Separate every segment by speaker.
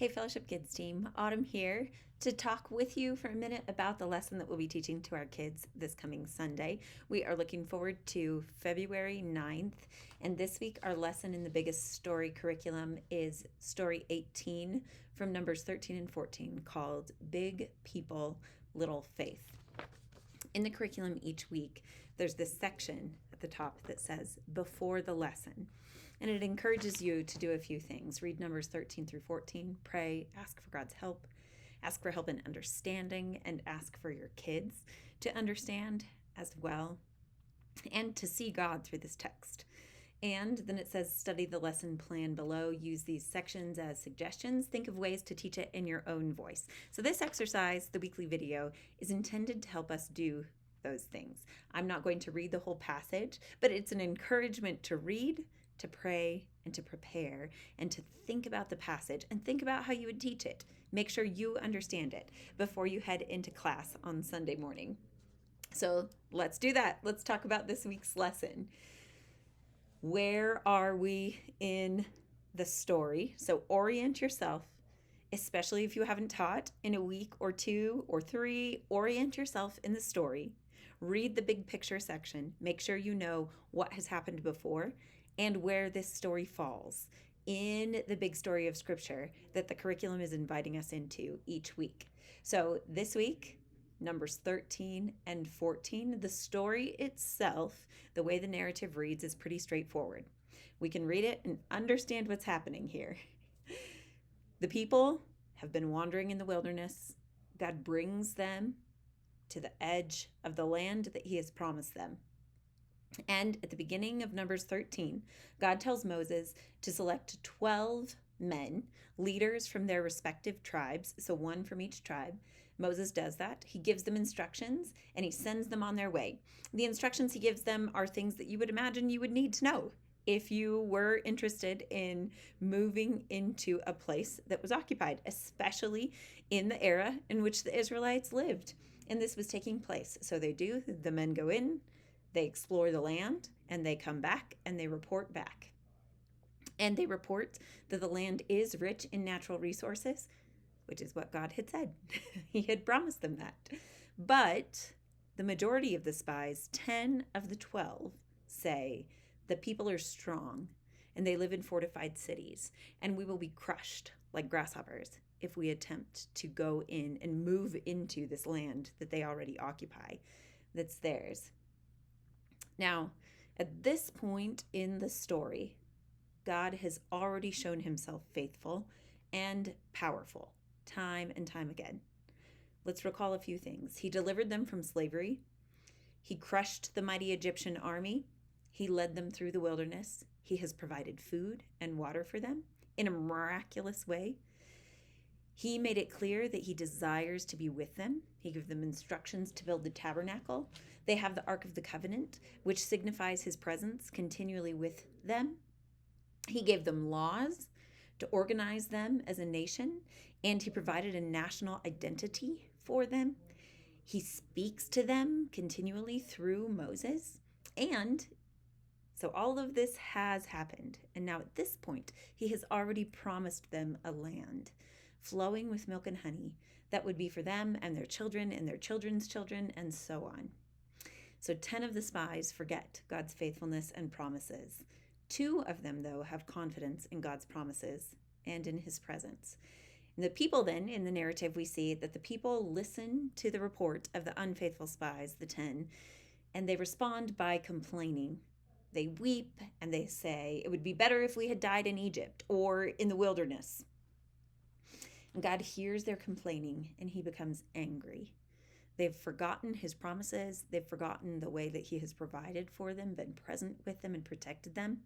Speaker 1: Hey, Fellowship Kids team, Autumn here to talk with you for a minute about the lesson that we'll be teaching to our kids this coming Sunday. We are looking forward to February 9th, and this week our lesson in the biggest story curriculum is Story 18 from Numbers 13 and 14 called Big People, Little Faith. In the curriculum each week, there's this section at the top that says before the lesson. And it encourages you to do a few things. Read Numbers 13 through 14, pray, ask for God's help, ask for help in understanding, and ask for your kids to understand as well, and to see God through this text. And then it says, study the lesson plan below. Use these sections as suggestions. Think of ways to teach it in your own voice. So this exercise, the weekly video, is intended to help us do those things. I'm not going to read the whole passage, but it's an encouragement to read, to pray, and to prepare, and to think about the passage and think about how you would teach it. Make sure you understand it before you head into class on Sunday morning. So let's do that. Let's talk about this week's lesson. Where are we in the story? So orient yourself, especially if you haven't taught in a week or two or three. Orient yourself in the story. Read the big picture section. Make sure you know what has happened before and where this story falls in the big story of Scripture that the curriculum is inviting us into each week. So this week, Numbers 13 and 14, the story itself, the way the narrative reads, is pretty straightforward. We can read it and understand what's happening here. The people have been wandering in the wilderness. God brings them to the edge of the land that He has promised them. And at the beginning of Numbers 13, God tells Moses to select 12 men, leaders from their respective tribes, so one from each tribe. Moses does that. He gives them instructions and he sends them on their way. The instructions he gives them are things that you would imagine you would need to know if you were interested in moving into a place that was occupied, especially in the era in which the Israelites lived. And this was taking place. So the men go in, they explore the land, and they come back and they report back. And they report that the land is rich in natural resources, which is what God had said. He had promised them that. But the majority of the spies, 10 of the 12, say the people are strong and they live in fortified cities, and we will be crushed like grasshoppers if we attempt to go in and move into this land that they already occupy, that's theirs. Now, at this point in the story, God has already shown himself faithful and powerful time and time again. Let's recall a few things. He delivered them from slavery. He crushed the mighty Egyptian army. He led them through the wilderness. He has provided food and water for them in a miraculous way. He made it clear that he desires to be with them. He gave them instructions to build the tabernacle. They have the Ark of the Covenant, which signifies his presence continually with them. He gave them laws to organize them as a nation, and he provided a national identity for them. He speaks to them continually through Moses. And so all of this has happened. And now at this point, he has already promised them a land flowing with milk and honey that would be for them and their children and their children's children and so on. So 10 of the spies forget God's faithfulness and promises. 2 of them, though, have confidence in God's promises and in his presence. And the people then, in the narrative, we see that the people listen to the report of the unfaithful spies, the 10, and they respond by complaining. They weep and they say, it would be better if we had died in Egypt or in the wilderness. And God hears their complaining and he becomes angry. They've forgotten his promises. They've forgotten the way that he has provided for them, been present with them and protected them.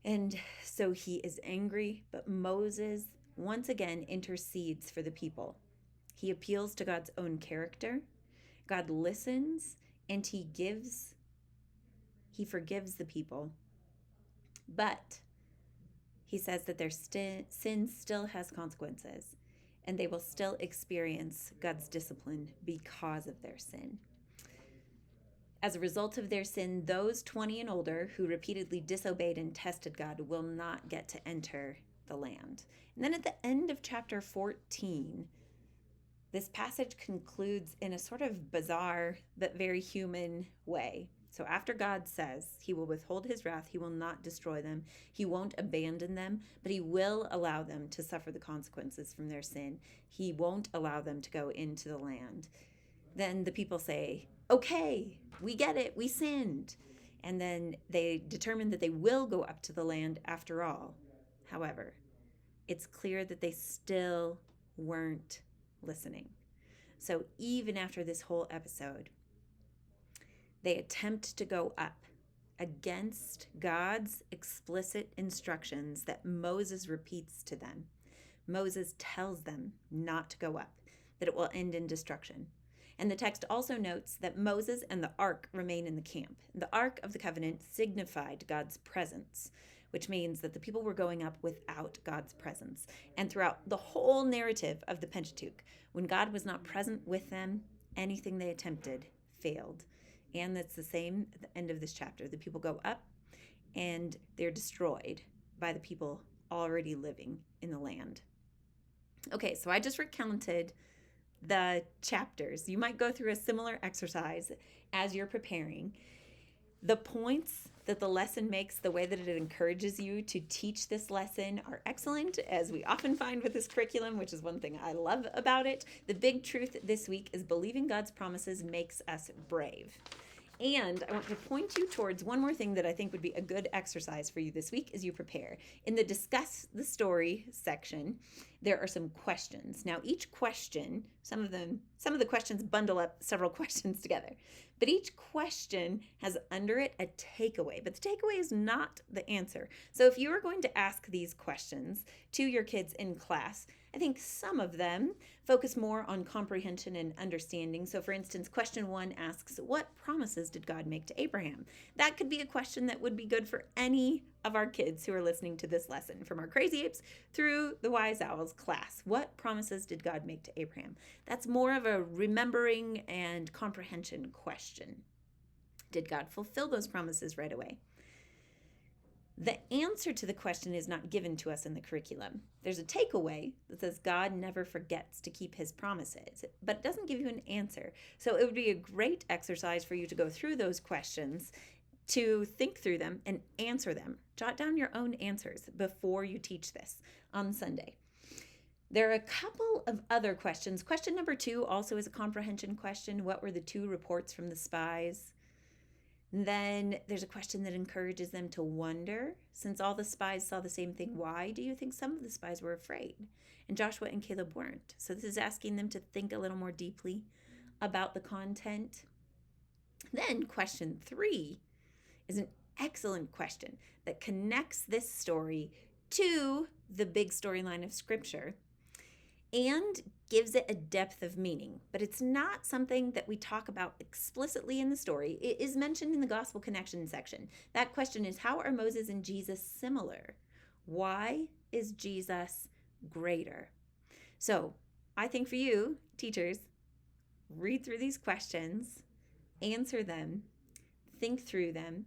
Speaker 1: And so he is angry, but Moses once again intercedes for the people. He appeals to God's own character. God listens and he forgives the people. But he says that their sin still has consequences, and they will still experience God's discipline because of their sin. As a result of their sin, those 20 and older who repeatedly disobeyed and tested God will not get to enter the land. And then at the end of chapter 14, this passage concludes in a sort of bizarre but very human way. So after God says he will withhold his wrath, he will not destroy them, he won't abandon them, but he will allow them to suffer the consequences from their sin. He won't allow them to go into the land. Then the people say, okay, we get it, we sinned. And then they determine that they will go up to the land after all. However, it's clear that they still weren't listening. So even after this whole episode, they attempt to go up against God's explicit instructions that Moses repeats to them. Moses tells them not to go up, that it will end in destruction. And the text also notes that Moses and the ark remain in the camp. The Ark of the Covenant signified God's presence, which means that the people were going up without God's presence. And throughout the whole narrative of the Pentateuch, when God was not present with them, anything they attempted failed. And that's the same at the end of this chapter. The people go up and they're destroyed by the people already living in the land. Okay, so I just recounted the chapters. You might go through a similar exercise as you're preparing. The points that the lesson makes, the way that it encourages you to teach this lesson are excellent, as we often find with this curriculum, which is one thing I love about it. The big truth this week is believing God's promises makes us brave. And I want to point you towards one more thing that I think would be a good exercise for you this week as you prepare. In the Discuss the Story section, there are some questions. Now, each question, some of the questions bundle up several questions together, but each question has under it a takeaway, but the takeaway is not the answer. So if you are going to ask these questions to your kids in class, I think some of them focus more on comprehension and understanding. So for instance, question 1 asks, what promises did God make to Abraham? That could be a question that would be good for any of our kids who are listening to this lesson, from our Crazy Apes through the Wise Owls class. What promises did God make to Abraham? That's more of a remembering and comprehension question. Did God fulfill those promises right away? The answer to the question is not given to us in the curriculum. There's a takeaway that says God never forgets to keep his promises, but it doesn't give you an answer. So it would be a great exercise for you to go through those questions, to think through them and answer them. Jot down your own answers before you teach this on Sunday. There are a couple of other questions. Question number 2 also is a comprehension question. What were the 2 reports from the spies? And then there's a question that encourages them to wonder, since all the spies saw the same thing, why do you think some of the spies were afraid? And Joshua and Caleb weren't. So this is asking them to think a little more deeply about the content. Then question 3 is an excellent question that connects this story to the big storyline of Scripture and gives it a depth of meaning. But it's not something that we talk about explicitly in the story. It is mentioned in the Gospel Connection section. That question is, how are Moses and Jesus similar? Why is Jesus greater? So I think for you, teachers, read through these questions, answer them, think through them,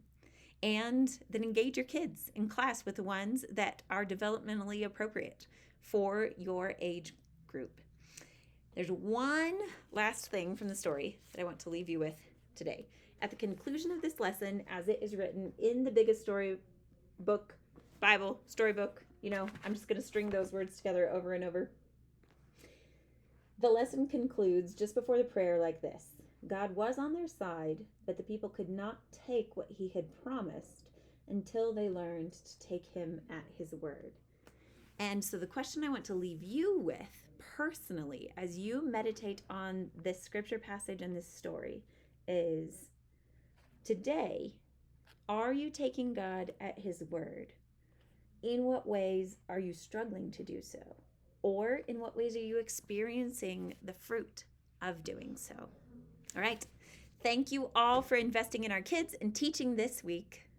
Speaker 1: and then engage your kids in class with the ones that are developmentally appropriate for your age group. There's one last thing from the story that I want to leave you with today. At the conclusion of this lesson, as it is written in the biggest story book, Bible, storybook, I'm just going to string those words together over and over. The lesson concludes just before the prayer like this: God was on their side, but the people could not take what he had promised until they learned to take him at his word. And so the question I want to leave you with personally, as you meditate on this scripture passage and this story, is today, are you taking God at his word? In what ways are you struggling to do so? Or in what ways are you experiencing the fruit of doing so? All right. Thank you all for investing in our kids and teaching this week.